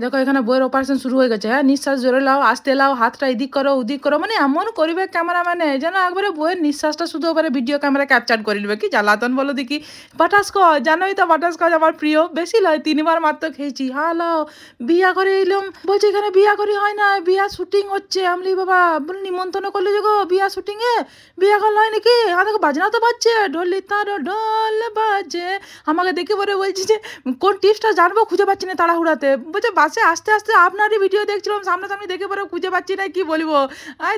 দেখো এখানে বইয়ের অপারেশন শুরু হয়ে গেছে। হ্যাঁ, নিঃশ্বাস জোরে লাও, আস্তে লাও, হাতটা এদিক করো ওদিক করো, মানে এমন করবে ক্যামেরাম্যানে যেন একবারে বইয়ের নিঃশ্বাসটা শুধু একবারে ভিডিও ক্যামেরা ক্যাপচার করে নেবে। কি জ্বালাতন বলো দেখি। বাটারস্কচ জানোই তো, বাটারস্কচ আমার প্রিয়, বেশি লয় 3বার মাত্র খেয়েছি। হালাও বিয়া করে এলাম, বলছে এখানে বিয়া করে হয় না, বিয়া শুটিং হচ্ছে। আমলি বাবা বলে নিমন্ত্রণ করলে যে গো বিয়া শুটিং এ, বিয়া করা হয় নাকি? দেখো বাজনা তো বাজছে, ঢোলি তার ঢোল বাজে। আমাকে দেখে পরে বলছি যে কোন টিপসটা জানবো, খুঁজে পাচ্ছি না তাড়াহুড়াতে। বলছে বাসে আস্তে আস্তে আপনারই ভিডিও দেখছিলাম, সামনাসামনি দেখে পরে খুঁজে পাচ্ছি না, কি বলবো।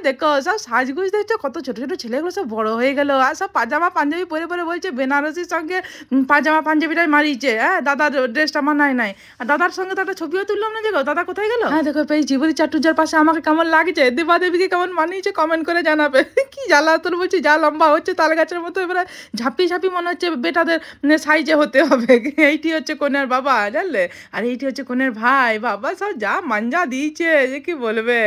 দেখো সব সাজগুজ দেখছো, কত ছোট ছোট ছেলেগুলো সব বড় হয়ে গেল, আর সব পাজামা পাঞ্জাবি পরে পরে বলছে বেনারসির সঙ্গে পাজামা পাঞ্জাবিটাই মারিয়েছে। দাদার ড্রেসটা মানায় নাই। আর দাদার সঙ্গে তো একটা ছবিও তুললাম না, যে গো দাদা কোথায় গেল। দেখো পেয়েছি, বলি চাটুজার পাশে আমাকে কেমন লাগছে, দেবা দেবীকে কেমন মানিয়েছে কমেন্ট করে জানাবে। কি জ্বালা তোর, বলছি যা লম্বা হচ্ছে তাল গাছের মতো, এবারে ঝাঁপি ঝাঁপি মনে হচ্ছে বেটাদের সাইজে হতে হবে। এইটি হচ্ছে কনের বাবা, জানলে, আর এইটি হচ্ছে কনের ভাই। বাবা সব যা মাঞ্জা দিয়েছে যে কি বলবে।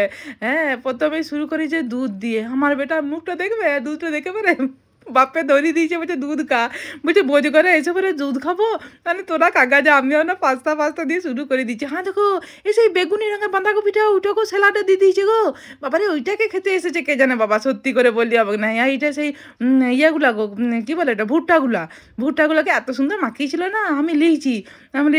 প্রথমেই শুরু করেছে দুধ দিয়ে। আমার বেটার মুখটা দেখবে, দুধটা দেখে পরে বাপে ধরিয়ে দিয়েছে, বলছে দুধ খা। বলছে বোঝ করে এসে পরে দুধ খাবো, মানে তোরা কাকা যা, আমিও না পাস্তা পাস্তা দিয়ে শুরু করে দিচ্ছি। দেখো এই সেই বেগুনি রঙের বাঁধাকপিটা ওইটাকেও স্যালাডে দিয়ে দিয়েছে গো। বাবারে ওইটাকে খেতে এসেছে কে জানে বাবা, সত্যি করে বললি হবে না। এইটা সেই ইয়েগুলা গো, কি বলে এটা, ভুট্টাগুলোকে এত সুন্দর মাখিয়েছিল না, আমি লিখছি। আমি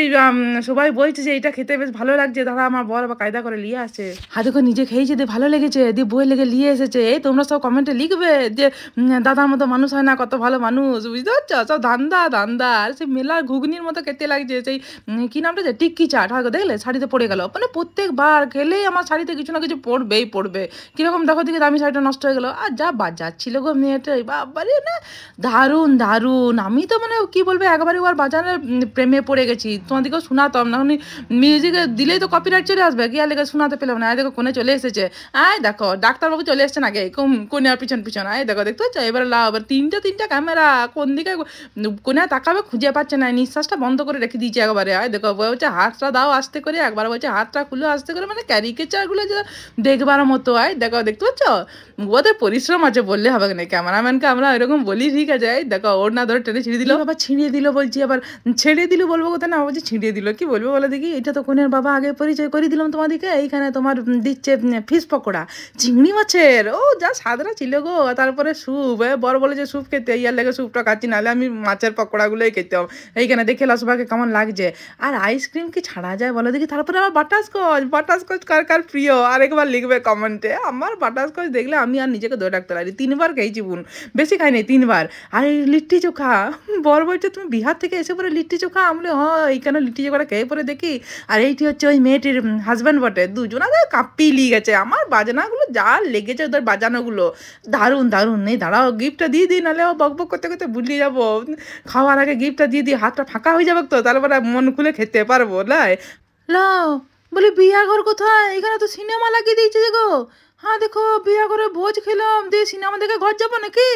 সবাই বলছে যে এটা খেতে বেশ ভালো লাগছে, দাদা আমার বর আবার কায়দা করে নিয়ে আসে। দেখো নিজে খেয়েছে, দিয়ে ভালো লেগেছে, দিয়ে বই লেগে নিয়ে এসেছে। এই তোমরা সব কমেন্টে লিখবে যে দাদার মতো মানুষ হয় না, কত ভালো মানুষ, বুঝতে পারছো, সব ধান্দা। আর সেই মেলার ঘুগনির মতো খেতে লাগছে। সেই কি নামটা, যে টিক্কি চাট, দেখলে শাড়িতে পড়ে গেল, মানে প্রত্যেকবার খেলেই আমার শাড়িতে কিছু না কিছু পড়বে। কিরকম দেখো দিকে দামি শাড়িটা নষ্ট হয়ে গেল। আর যা বাজাচ্ছিল গো মেয়েটা, বাবারে না, দারুণ। আমি তো মানে কি বলবো, একবারে ওর বাজানোর প্রেমে পড়ে গেছি। তোমাদেরকেও শোনাতাম না, মিউজিকে দিলেই তো কপিরাইট চলে আসবে, কি আর লেগে শোনাতে পেলাম না। দেখো কোনে চলে এসেছে। দেখো ডাক্তারবাবু চলে এসছেন আগে, কোনে পিছন দেখো, দেখতে পাচ্ছ, এবার লাও, এবার তিনটা ক্যামেরা, কোন দিকে কোনে তাকাবে খুঁজে পাচ্ছে না, নিঃশ্বাসটা বন্ধ করে রেখে দিয়েছে একবারে। দেখো বলছে হাতটা দাও আস্তে করে, একবার বলছে হাতটা খুলে আস্তে করে, মানে ক্যারিকেচারগুলো যে দেখবার মতো। দেখো দেখতে পাচ্ছ, ওদের পরিশ্রম আছে বললে হবে না। ক্যামেরাম্যানকে আমরা এরকম বলি, ঠিক আছে, দেখো ওর না ধরে টেনে ছিঁড়ে দিল, আবার ছিঁড়িয়ে দিল, বলছি আবার ছেড়ে দিল বলবো কোথায় না, বলছি ছিঁড়িয়ে দিল, কি বলবো বলো দেখি। এটা তো কোনের বাবা আগে পরিচয় করে দিলাম তোমাদেরকে। এইখানে তোমার দিচ্ছে ফিশ পকোড়া চিংড়ি মাছের, ও যা স্বাদটা ছিল গো। তারপরে স্যুপ, বড় বলে যে স্যুপ খেতে, ইয়ার লেগে স্যুপটা খাচ্ছি, নাহলে আমি মাছের পকোড়াগুলোই খেতাম। এইখানে দেখে সবাইকে কেমন লাগছে। আর আইসক্রিম কি ছাড়া যায় বলো দেখি। তারপরে আবার বাটারস্কচ কার প্রিয়, আরেকবার লিখবে কমেন্টে। আমার বাটারস্কচ দেখলে আমি আর নিজেকে ধরে রাখতে পারি। 3বার খেয়েছি বোন, বেশি খাইনি, 3বার। আর এই লিট্টি চোখা, বর বলছে তুমি বিহার থেকে এসে পরে লিট্টি চোখা, আমলে এইখানে লিট্টি চোখাটা খেয়ে পরে দেখি। আর এইটি হচ্ছে ওই মেয়েটির হাজব্যান্ড বটে, দুজনা কাঁপিয়ে লিয়ে গেছে। আমার বাজনাগুলো যা লেগেছে, ওদের বাজানোগুলো দারুণ। নেই দাঁড়াও, গিফটটা দিয়ে দিই, নাহলে বকবক করতে করতে ভুলিয়ে যাবো। খাওয়ার আগে গিফটটা দিয়ে দিই, হাতটা ফাঁকা হয়ে যাবে তো, তারপরে মন খুলে খেতে পারবো। লাও বলি বিয়া ঘর কোথায়, এখানে তো সিনেমা লাগিয়ে দিয়েছে গো। দেখো বিয়া ঘরে ভোজ খেলাম, দিয়ে সিনেমা দেখে ঘর যাবো নাকি।